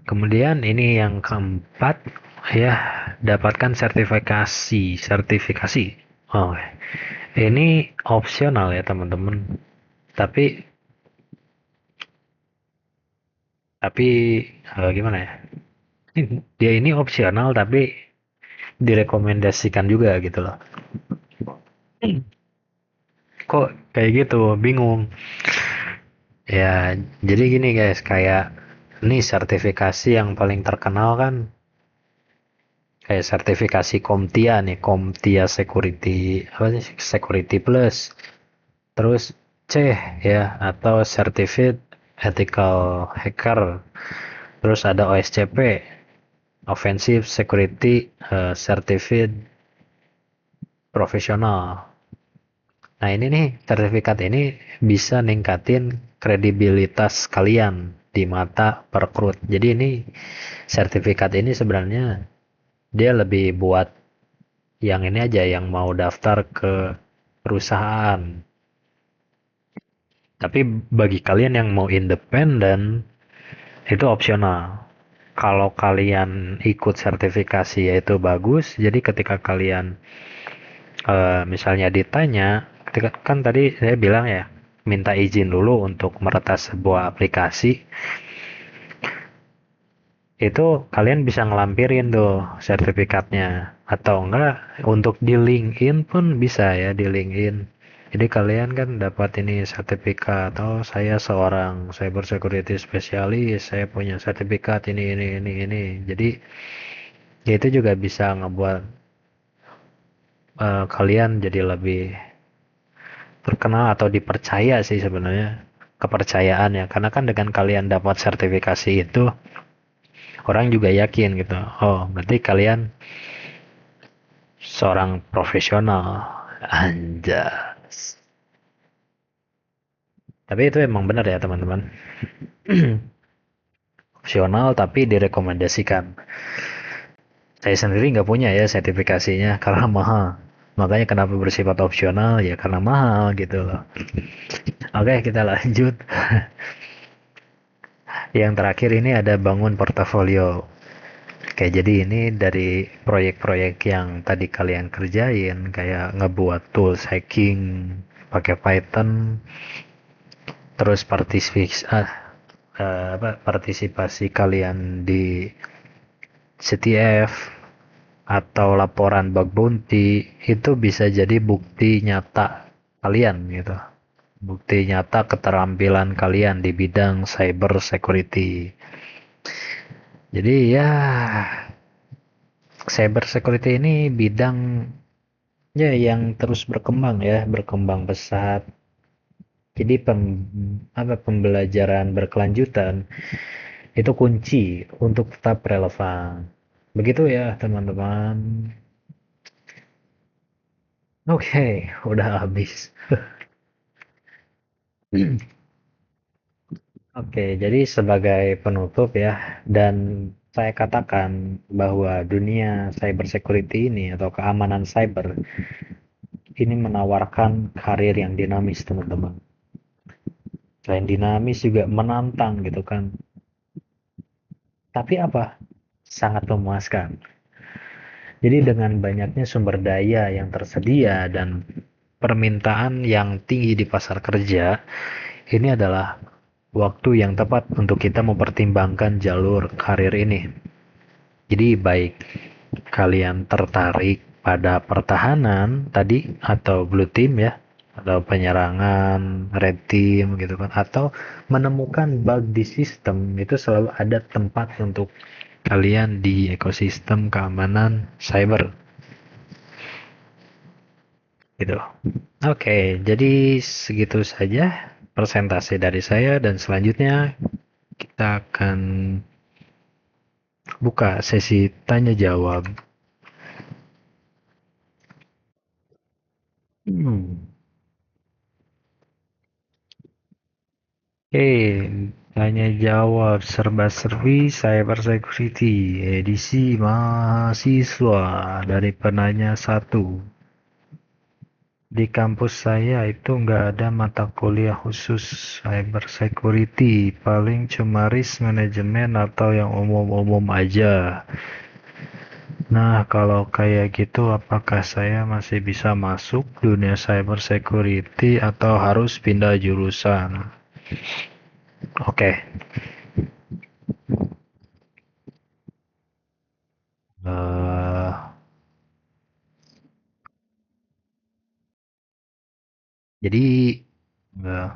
S1: Kemudian ini yang keempat ya, dapatkan sertifikasi. Sertifikasi. Oh, ini opsional ya teman-teman. Tapi tapi gimana ya? Dia ini opsional tapi direkomendasikan juga gitu loh. Kok kayak gitu? Bingung. Ya, jadi gini guys, kayak ini sertifikasi yang paling terkenal kan kayak sertifikasi CompTIA nih, CompTIA Security, apa sih? Security Plus. Terus C ya atau Certified Ethical Hacker. Terus ada OSCP, Offensive Security Certified Professional. Nah ini nih, sertifikat ini bisa ningkatin kredibilitas kalian di mata perekrut. Jadi ini sertifikat ini sebenarnya dia lebih buat yang ini aja yang mau daftar ke perusahaan. Tapi bagi kalian yang mau independen itu opsional. Kalau kalian ikut sertifikasi yaitu bagus, jadi ketika kalian misalnya ditanya, ketika kan tadi saya bilang ya, minta izin dulu untuk meretas sebuah aplikasi, itu kalian bisa ngelampirin tuh sertifikatnya. Atau enggak, untuk di LinkedIn pun bisa ya, di LinkedIn. Jadi kalian kan dapat ini sertifikat, oh saya seorang cyber security spesialis, saya punya sertifikat ini. Jadi ya itu juga bisa ngebuat kalian jadi lebih terkenal atau dipercaya sih sebenarnya, kepercayaan ya. Karena kan dengan kalian dapat sertifikasi itu, orang juga yakin gitu. Oh, berarti kalian seorang profesional. Anjas. Tapi itu emang benar ya teman-teman. Opsional tapi direkomendasikan. Saya sendiri nggak punya ya sertifikasinya karena mahal. Makanya kenapa bersifat opsional ya karena mahal gitu loh. Oke, kita lanjut. Yang terakhir ini ada bangun portofolio. Oke, jadi ini dari proyek-proyek yang tadi kalian kerjain, kayak ngebuat tools hacking pakai Python, terus partisipasi kalian di CTF atau laporan bug bounty itu bisa jadi bukti nyata kalian gitu. Bukti nyata keterampilan kalian di bidang cyber security. Jadi ya cyber security ini bidangnya yang terus berkembang ya, berkembang pesat. Jadi pembelajaran berkelanjutan itu kunci untuk tetap relevan. Begitu ya, teman-teman. Oke, udah habis. Oke, jadi sebagai penutup ya, dan saya katakan bahwa dunia cyber security ini atau keamanan cyber ini menawarkan karir yang dinamis, teman-teman. Selain dinamis juga menantang gitu kan. Tapi apa? Sangat memuaskan. Jadi dengan banyaknya sumber daya yang tersedia dan permintaan yang tinggi di pasar kerja, ini adalah waktu yang tepat untuk kita mempertimbangkan jalur karir ini. Jadi baik kalian tertarik pada pertahanan tadi atau blue team ya, atau penyerangan red team gitu kan, atau menemukan bug di sistem, itu selalu ada tempat untuk kalian di ekosistem keamanan cyber gitu. Oke, jadi segitu saja presentasi dari saya dan selanjutnya kita akan buka sesi tanya jawab. Hmm. Oke, tanya jawab serba-serbi cyber security edisi mahasiswa dari penanya satu. Di kampus saya itu nggak ada mata kuliah khusus cyber security, paling cuma risk management atau yang umum-umum aja. Nah, kalau kayak gitu, apakah saya masih bisa masuk dunia cyber security atau harus pindah jurusan? Oke, eh, jadi eh,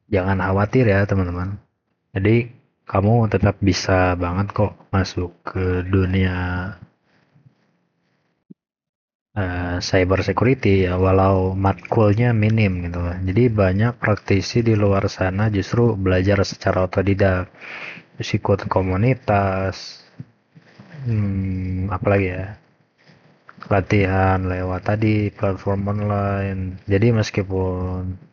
S1: jangan khawatir ya teman-teman. Jadi kamu tetap bisa banget kok masuk ke dunia cyber security ya, walau matkulnya minim gitu. Jadi banyak praktisi di luar sana justru belajar secara otodidak, terus ikut komunitas, apalagi ya, latihan lewat tadi platform online. Jadi meskipun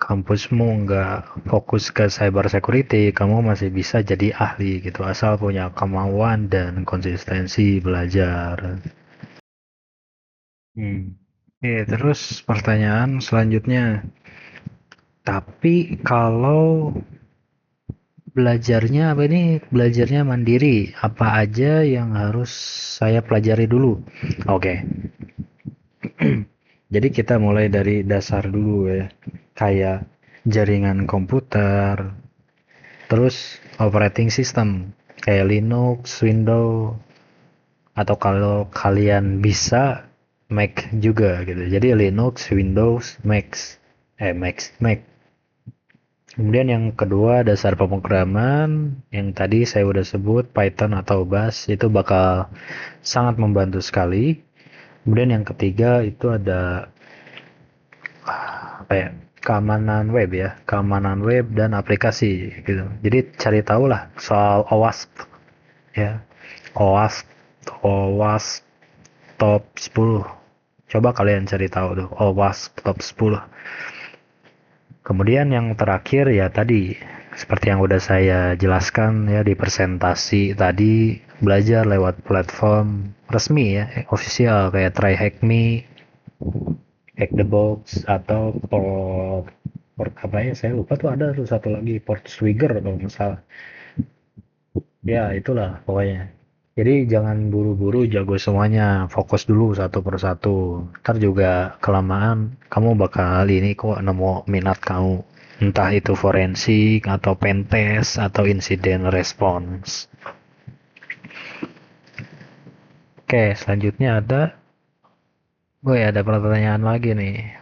S1: kampusmu nggak fokus ke cyber security, kamu masih bisa jadi ahli gitu, asal punya kemauan dan konsistensi belajar. Terus pertanyaan selanjutnya, tapi kalau belajarnya mandiri, apa aja yang harus saya pelajari dulu? Oke, jadi kita mulai dari dasar dulu ya, kayak jaringan komputer, terus operating system, kayak Linux, Windows, atau kalau kalian bisa Mac juga gitu. Jadi Linux, Windows, Mac. Kemudian yang kedua dasar pemrograman yang tadi saya udah sebut Python atau Bash itu bakal sangat membantu sekali. Kemudian yang ketiga itu ada apa ya? Keamanan web dan aplikasi gitu. Jadi cari tahu lah soal OWASP ya. OWASP, OWASP top 10. Coba kalian cari tahu tuh OWASP top 10. Kemudian yang terakhir ya tadi seperti yang udah saya jelaskan ya di presentasi tadi, belajar lewat platform resmi ya, official kayak Try Hack Me, Hack the Box atau port apa ya, saya lupa tuh, ada tuh satu lagi Port Swigger kalau nggak salah. Ya itulah pokoknya. Jadi jangan buru-buru jago semuanya, fokus dulu satu persatu. Ntar juga kelamaan kamu bakal ini kok nemu minat kamu. Entah itu forensik atau pentest atau insiden response. Oke, selanjutnya ada, ada pertanyaan lagi nih.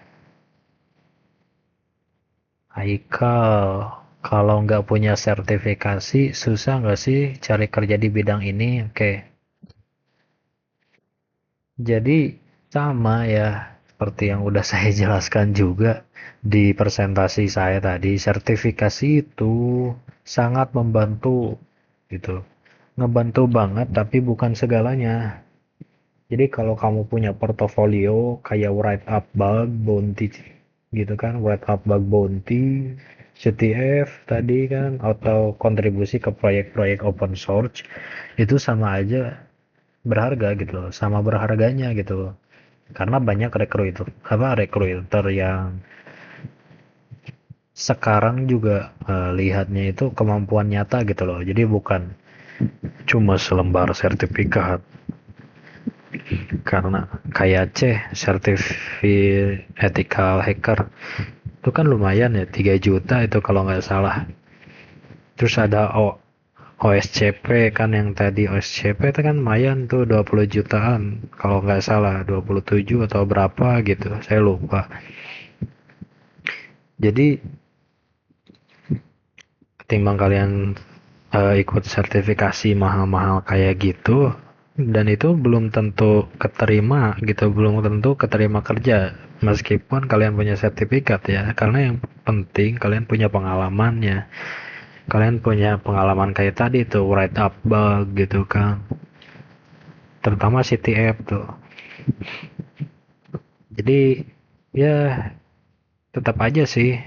S1: Haikal, kalau nggak punya sertifikasi, susah nggak sih cari kerja di bidang ini? Oke, jadi sama ya, seperti yang udah saya jelaskan juga di presentasi saya tadi, sertifikasi itu sangat membantu gitu. Ngebantu banget tapi bukan segalanya. Jadi kalau kamu punya portofolio kayak write up bug bounty gitu kan, write up bug bounty, CTF tadi kan, atau kontribusi ke proyek-proyek open source, itu sama aja berharga gitu loh, sama berharganya gitu loh. Karena banyak rekruter yang sekarang juga lihatnya itu kemampuan nyata gitu loh. Jadi bukan cuma selembar sertifikat. Karena kayak sertifikat ethical hacker itu kan lumayan ya, 3 juta itu kalau nggak salah. Terus ada OSCP kan, yang tadi OSCP itu kan lumayan tuh 20 jutaan kalau nggak salah, 27 atau berapa gitu saya lupa. Jadi ketimbang kalian ikut sertifikasi mahal-mahal kayak gitu, dan itu belum tentu keterima gitu, belum tentu keterima kerja meskipun kalian punya sertifikat ya, karena yang penting kalian punya pengalamannya, kalian punya pengalaman kayak tadi tuh write up bug gitu kan, terutama CTF tuh. Jadi ya tetap aja sih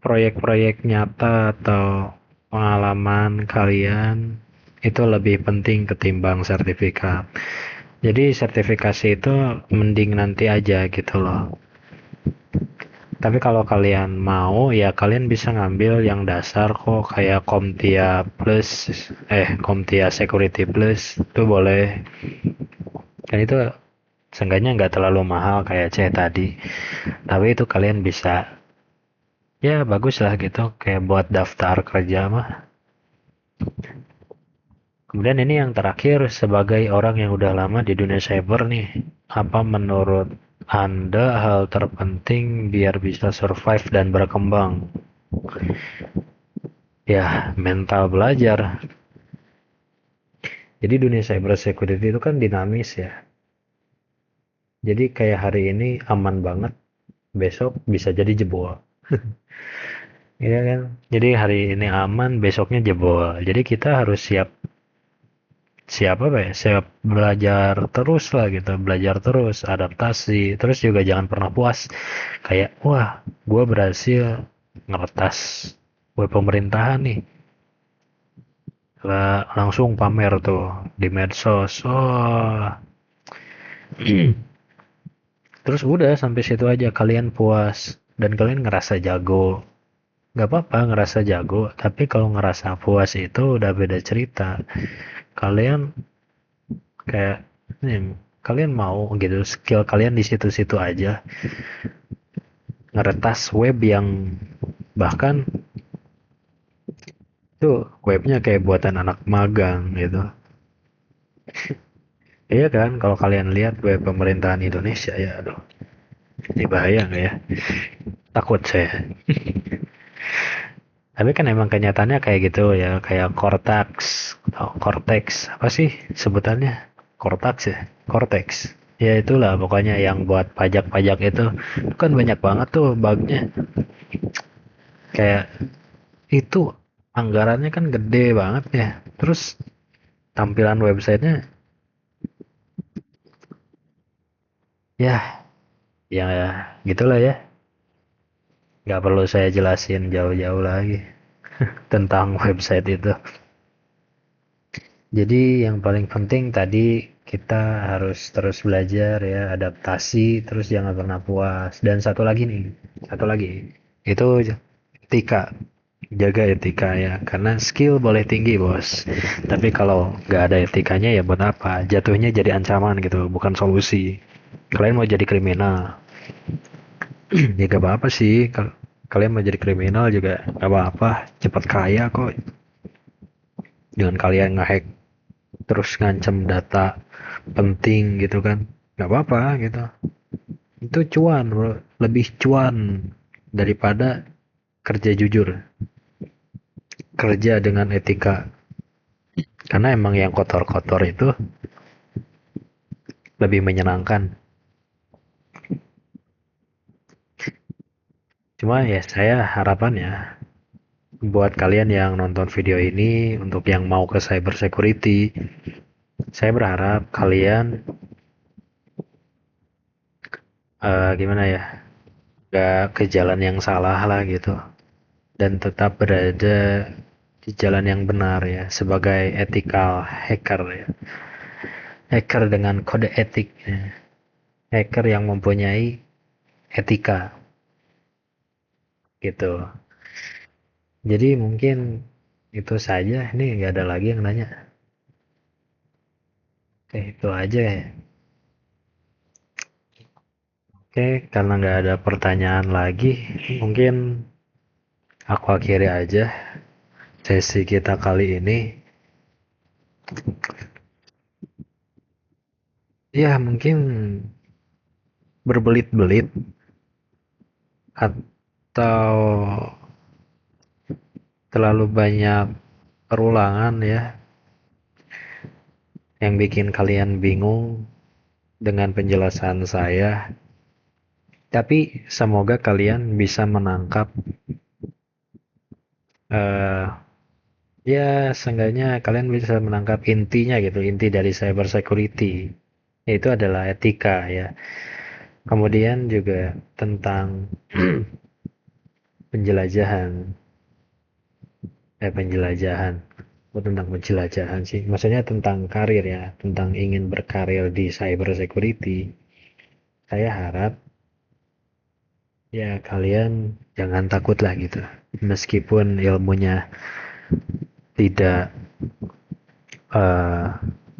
S1: proyek-proyek nyata atau pengalaman kalian itu lebih penting ketimbang sertifikat. Jadi sertifikasi itu mending nanti aja gitu loh. Tapi kalau kalian mau ya kalian bisa ngambil yang dasar kok, kayak CompTIA Security Plus itu boleh. Dan itu seenggaknya nggak terlalu mahal kayak C tadi. Tapi itu kalian bisa, ya bagus lah gitu kayak buat daftar kerja mah. Kemudian ini yang terakhir, sebagai orang yang udah lama di dunia cyber nih, apa menurut Anda hal terpenting biar bisa survive dan berkembang? Ya, mental belajar. Jadi dunia cyber security itu kan dinamis ya. Jadi kayak hari ini aman banget, besok bisa jadi jebol. Iya kan? Jadi hari ini aman, besoknya jebol. Jadi kita harus siap siap apa ya, siap belajar terus lah gitu, belajar terus, adaptasi, terus juga jangan pernah puas kayak wah gue berhasil ngeretas web pemerintahan nih. Lah, langsung pamer tuh di medsos, oh terus udah sampai situ aja kalian puas dan kalian ngerasa jago. Gak apa-apa ngerasa jago, tapi kalau ngerasa puas itu udah beda cerita. Kalian kayak kalian mau gitu skill kalian di situ-situ aja, ngeretas web yang bahkan tuh webnya kayak buatan anak magang gitu. Iya kan, kalau kalian lihat web pemerintahan Indonesia ya, aduh, ini bahaya nggak ya? Takut saya. Tapi kan emang kenyataannya kayak gitu ya, kayak Cortex, oh, Cortex, apa sih sebutannya? Cortex ya, Cortex. Ya itulah pokoknya yang buat pajak-pajak itu kan banyak banget tuh bugnya. Kayak itu anggarannya kan gede banget ya. Terus tampilan websitenya ya, ya gitulah ya. Nggak perlu saya jelasin jauh-jauh lagi tentang website itu. Jadi yang paling penting tadi kita harus terus belajar ya, adaptasi, terus jangan pernah puas. Dan satu lagi nih, satu lagi, itu etika. Jaga etika ya, karena skill boleh tinggi bos. Tapi kalau nggak ada etikanya ya buat apa? Jatuhnya jadi ancaman gitu, bukan solusi. Kalian mau jadi kriminal, ya gak apa-apa sih. Kalian mau jadi kriminal juga gak apa-apa. Cepat kaya kok. Dengan kalian ngehack terus ngancem data penting gitu kan, nggak apa-apa gitu. Itu cuan bro, lebih cuan daripada kerja jujur, kerja dengan etika. Karena emang yang kotor-kotor itu lebih menyenangkan. Cuma ya saya harapannya buat kalian yang nonton video ini, untuk yang mau ke cyber security, saya berharap kalian gimana ya, gak ke jalan yang salah lah gitu, dan tetap berada di jalan yang benar ya, sebagai ethical hacker ya. Hacker dengan kode etik ya. Hacker yang mempunyai etika gitu. Jadi mungkin itu saja. Ini nggak ada lagi yang nanya. Oke, itu aja ya. Oke, karena nggak ada pertanyaan lagi, mungkin aku akhiri aja sesi kita kali ini. Ya, mungkin berbelit-belit atau terlalu banyak perulangan ya, yang bikin kalian bingung dengan penjelasan saya. Tapi semoga kalian bisa menangkap, eh ya seenggaknya kalian bisa menangkap intinya gitu, inti dari cyber security. Yaitu adalah etika ya. Kemudian juga tentang penjelajahan, penjelajahan. Oh, tentang penjelajahan sih. Maksudnya tentang karir ya, tentang ingin berkarir di cyber security. Saya harap ya kalian jangan takut lah gitu. Meskipun ilmunya tidak eh,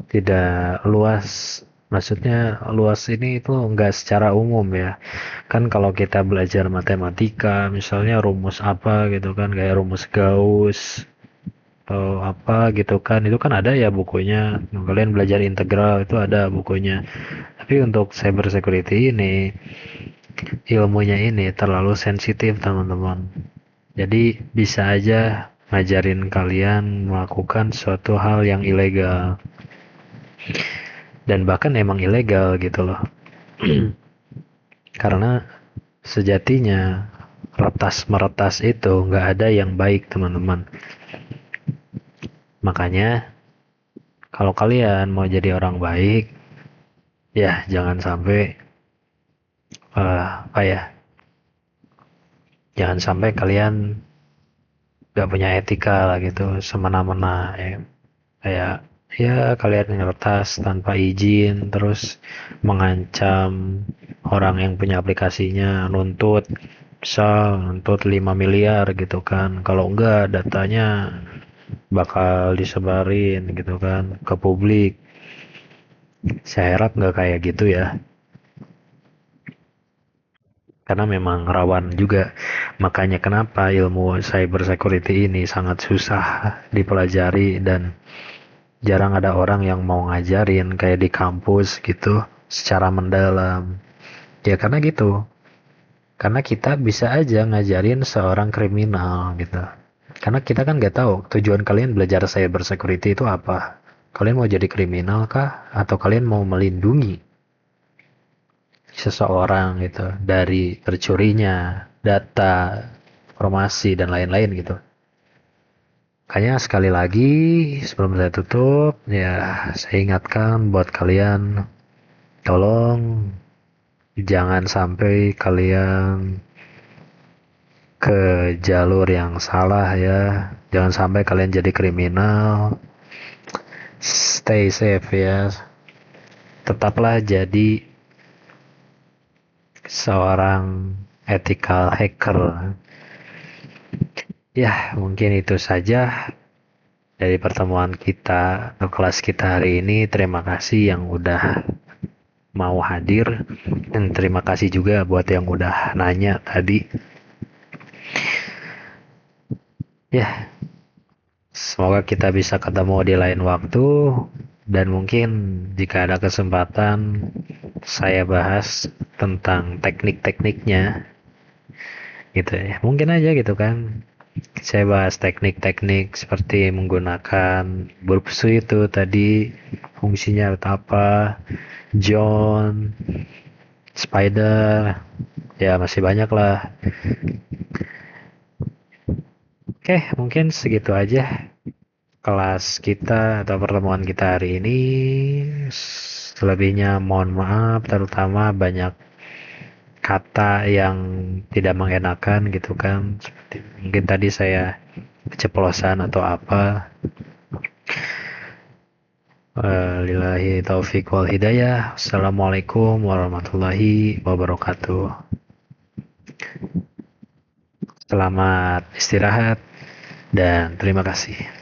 S1: tidak luas, maksudnya luas ini itu enggak secara umum ya. Kan kalau kita belajar matematika, misalnya rumus apa gitu kan, kayak rumus Gauss atau apa gitu kan, itu kan ada ya bukunya. Kalian belajar integral itu ada bukunya. Tapi untuk cyber security ini, ilmunya ini terlalu sensitif teman-teman. Jadi bisa aja ngajarin kalian melakukan suatu hal yang ilegal, dan bahkan emang ilegal gitu loh. Karena sejatinya retas meretas itu nggak ada yang baik teman-teman. Makanya kalau kalian mau jadi orang baik, ya jangan sampai apa ya, jangan sampai kalian nggak punya etika lah gitu, semena-mena ya. Kayak ya kalian ngeretas tanpa izin, terus mengancam orang yang punya aplikasinya, nuntut misal nuntut 5 miliar gitu kan, kalau enggak datanya bakal disebarin gitu kan ke publik. Saya harap nggak kayak gitu ya, karena memang rawan juga. Makanya kenapa ilmu cyber security ini sangat susah dipelajari dan jarang ada orang yang mau ngajarin kayak di kampus gitu secara mendalam. Ya karena gitu. Karena kita bisa aja ngajarin seorang kriminal gitu. Karena kita kan nggak tahu tujuan kalian belajar cyber security itu apa. Kalian mau jadi kriminal kah? Atau kalian mau melindungi seseorang gitu dari tercurinya data, informasi dan lain-lain gitu. Kayaknya sekali lagi sebelum saya tutup, ya saya ingatkan buat kalian, tolong jangan sampai kalian ke jalur yang salah ya. Jangan sampai kalian jadi kriminal. Stay safe ya. Tetaplah jadi seorang ethical hacker. Ya, mungkin itu saja dari pertemuan kita atau kelas kita hari ini. Terima kasih yang udah mau hadir dan terima kasih juga buat yang udah nanya tadi. Ya, semoga kita bisa ketemu di lain waktu dan mungkin jika ada kesempatan saya bahas tentang teknik-tekniknya gitu ya. Mungkin aja gitu kan. Saya bahas teknik-teknik seperti menggunakan burpsu itu tadi fungsinya apa, John, Spider, ya masih banyak lah. Oke, mungkin segitu aja kelas kita atau pertemuan kita hari ini. Selebihnya mohon maaf, terutama banyak kata yang tidak mengenakan gitu kan. Seperti mungkin tadi saya keceplosan atau apa. Lillahi taufik wal hidayah. Assalamualaikum warahmatullahi wabarakatuh. Selamat istirahat dan terima kasih.